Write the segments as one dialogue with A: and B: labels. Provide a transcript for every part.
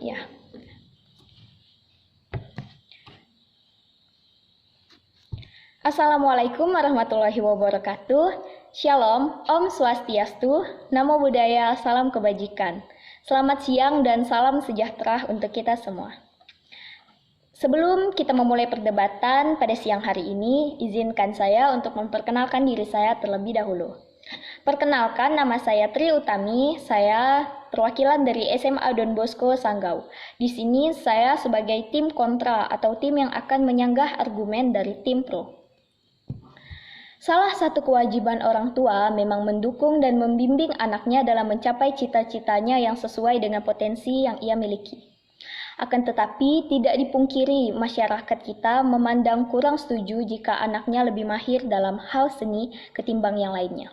A: Ya. Assalamualaikum warahmatullahi wabarakatuh. Shalom, Om Swastiastu, Namo Buddhaya, salam kebajikan. Selamat siang dan salam sejahtera untuk kita semua. Sebelum kita memulai perdebatan pada siang hari ini, izinkan saya untuk memperkenalkan diri saya terlebih dahulu. Perkenalkan, nama saya Tri Utami, saya perwakilan dari SMA Don Bosco Sanggau. Di sini saya sebagai tim kontra atau tim yang akan menyanggah argumen dari tim pro. Salah satu kewajiban orang tua memang mendukung dan membimbing anaknya dalam mencapai cita-citanya yang sesuai dengan potensi yang ia miliki. Akan tetapi, tidak dipungkiri masyarakat kita memandang kurang setuju jika anaknya lebih mahir dalam hal seni ketimbang yang lainnya.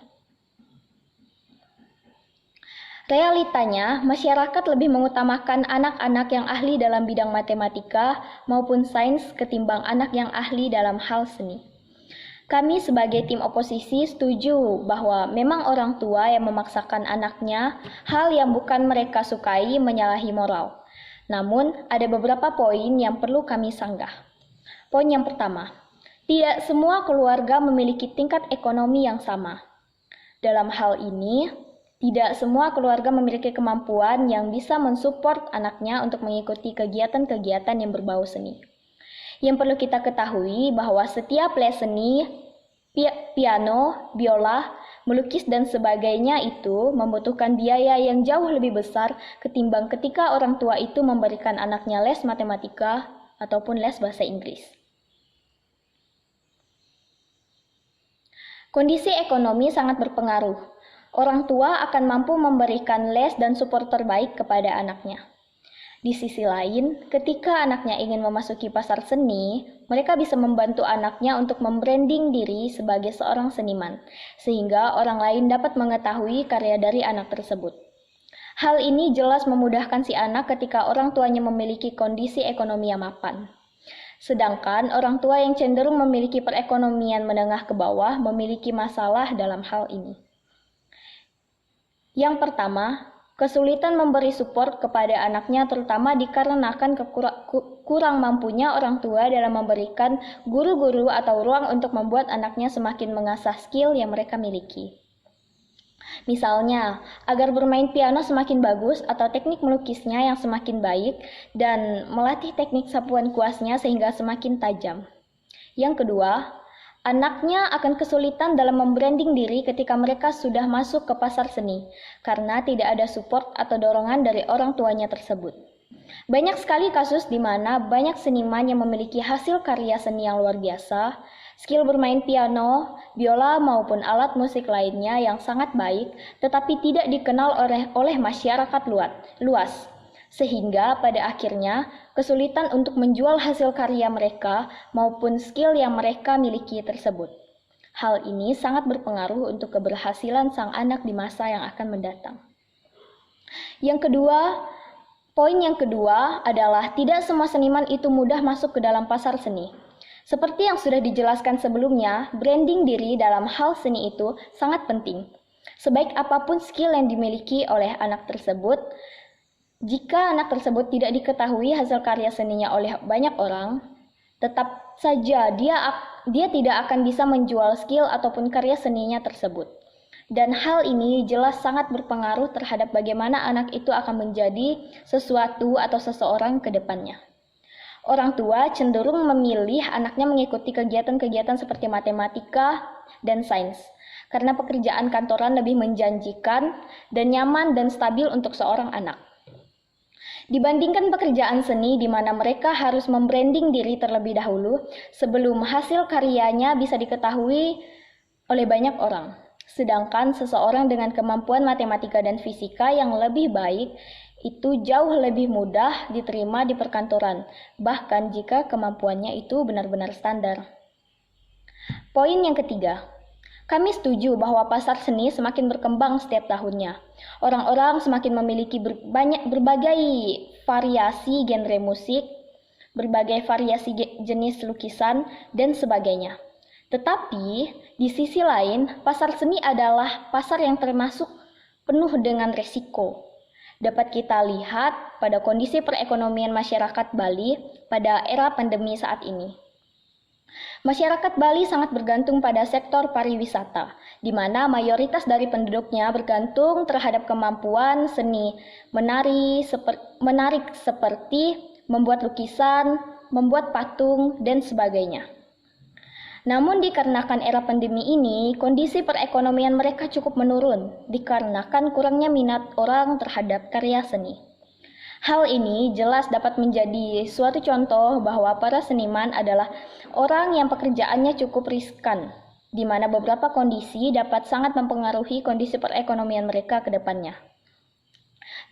A: Realitanya, masyarakat lebih mengutamakan anak-anak yang ahli dalam bidang matematika maupun sains ketimbang anak yang ahli dalam hal seni. Kami sebagai tim oposisi setuju bahwa memang orang tua yang memaksakan anaknya hal yang bukan mereka sukai menyalahi moral. Namun, ada beberapa poin yang perlu kami sanggah. Poin yang pertama, tidak semua keluarga memiliki tingkat ekonomi yang sama. Dalam hal ini, tidak semua keluarga memiliki kemampuan yang bisa mensupport anaknya untuk mengikuti kegiatan-kegiatan yang berbau seni. Yang perlu kita ketahui bahwa setiap les seni, piano, biola, melukis dan sebagainya itu membutuhkan biaya yang jauh lebih besar ketimbang ketika orang tua itu memberikan anaknya les matematika ataupun les bahasa Inggris. Kondisi ekonomi sangat berpengaruh. Orang tua akan mampu memberikan les dan support terbaik kepada anaknya. Di sisi lain, ketika anaknya ingin memasuki pasar seni, mereka bisa membantu anaknya untuk membranding diri sebagai seorang seniman, sehingga orang lain dapat mengetahui karya dari anak tersebut. Hal ini jelas memudahkan si anak ketika orang tuanya memiliki kondisi ekonomi yang mapan. Sedangkan orang tua yang cenderung memiliki perekonomian menengah ke bawah memiliki masalah dalam hal ini. Yang pertama, kesulitan memberi support kepada anaknya terutama dikarenakan kurang mampunya orang tua dalam memberikan guru-guru atau ruang untuk membuat anaknya semakin mengasah skill yang mereka miliki. Misalnya, agar bermain piano semakin bagus atau teknik melukisnya yang semakin baik dan melatih teknik sapuan kuasnya sehingga semakin tajam. Yang kedua, anaknya akan kesulitan dalam membranding diri ketika mereka sudah masuk ke pasar seni, karena tidak ada support atau dorongan dari orang tuanya tersebut. Banyak sekali kasus di mana banyak seniman yang memiliki hasil karya seni yang luar biasa, skill bermain piano, biola maupun alat musik lainnya yang sangat baik, tetapi tidak dikenal oleh masyarakat luas. Sehingga pada akhirnya kesulitan untuk menjual hasil karya mereka maupun skill yang mereka miliki tersebut. Hal ini sangat berpengaruh untuk keberhasilan sang anak di masa yang akan mendatang. Poin yang kedua adalah tidak semua seniman itu mudah masuk ke dalam pasar seni. Seperti yang sudah dijelaskan sebelumnya, branding diri dalam hal seni itu sangat penting. Sebaik apapun skill yang dimiliki oleh anak tersebut, jika anak tersebut tidak diketahui hasil karya seninya oleh banyak orang, tetap saja dia tidak akan bisa menjual skill ataupun karya seninya tersebut. Dan hal ini jelas sangat berpengaruh terhadap bagaimana anak itu akan menjadi sesuatu atau seseorang ke depannya. Orang tua cenderung memilih anaknya mengikuti kegiatan-kegiatan seperti matematika dan sains, karena pekerjaan kantoran lebih menjanjikan dan nyaman dan stabil untuk seorang anak. Dibandingkan pekerjaan seni di mana mereka harus membranding diri terlebih dahulu sebelum hasil karyanya bisa diketahui oleh banyak orang. Sedangkan seseorang dengan kemampuan matematika dan fisika yang lebih baik itu jauh lebih mudah diterima di perkantoran, bahkan jika kemampuannya itu benar-benar standar. Poin yang ketiga, kami setuju bahwa pasar seni semakin berkembang setiap tahunnya. Orang-orang semakin memiliki berbagai variasi genre musik, berbagai variasi jenis lukisan, dan sebagainya. Tetapi, di sisi lain, pasar seni adalah pasar yang termasuk penuh dengan resiko. Dapat kita lihat pada kondisi perekonomian masyarakat Bali pada era pandemi saat ini. Masyarakat Bali sangat bergantung pada sektor pariwisata, di mana mayoritas dari penduduknya bergantung terhadap kemampuan seni menarik seperti membuat lukisan, membuat patung, dan sebagainya. Namun dikarenakan era pandemi ini, kondisi perekonomian mereka cukup menurun dikarenakan kurangnya minat orang terhadap karya seni. Hal ini jelas dapat menjadi suatu contoh bahwa para seniman adalah orang yang pekerjaannya cukup riskan, di mana beberapa kondisi dapat sangat mempengaruhi kondisi perekonomian mereka ke depannya.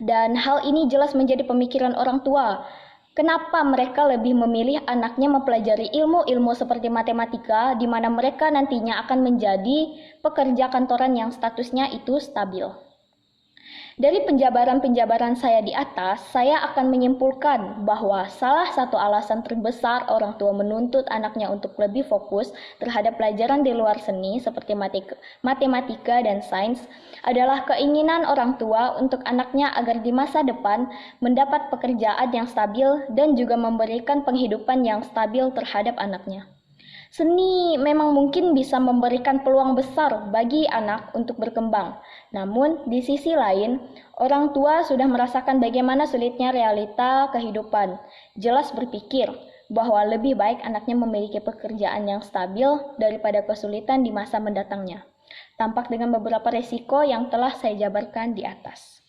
A: Dan hal ini jelas menjadi pemikiran orang tua. Kenapa mereka lebih memilih anaknya mempelajari ilmu-ilmu seperti matematika, di mana mereka nantinya akan menjadi pekerja kantoran yang statusnya itu stabil. Dari penjabaran-penjabaran saya di atas, saya akan menyimpulkan bahwa salah satu alasan terbesar orang tua menuntut anaknya untuk lebih fokus terhadap pelajaran di luar seni seperti matematika dan sains adalah keinginan orang tua untuk anaknya agar di masa depan mendapat pekerjaan yang stabil dan juga memberikan penghidupan yang stabil terhadap anaknya. Seni memang mungkin bisa memberikan peluang besar bagi anak untuk berkembang. Namun, di sisi lain, orang tua sudah merasakan bagaimana sulitnya realita kehidupan. Jelas berpikir bahwa lebih baik anaknya memiliki pekerjaan yang stabil daripada kesulitan di masa mendatangnya. Tampak dengan beberapa resiko yang telah saya jabarkan di atas.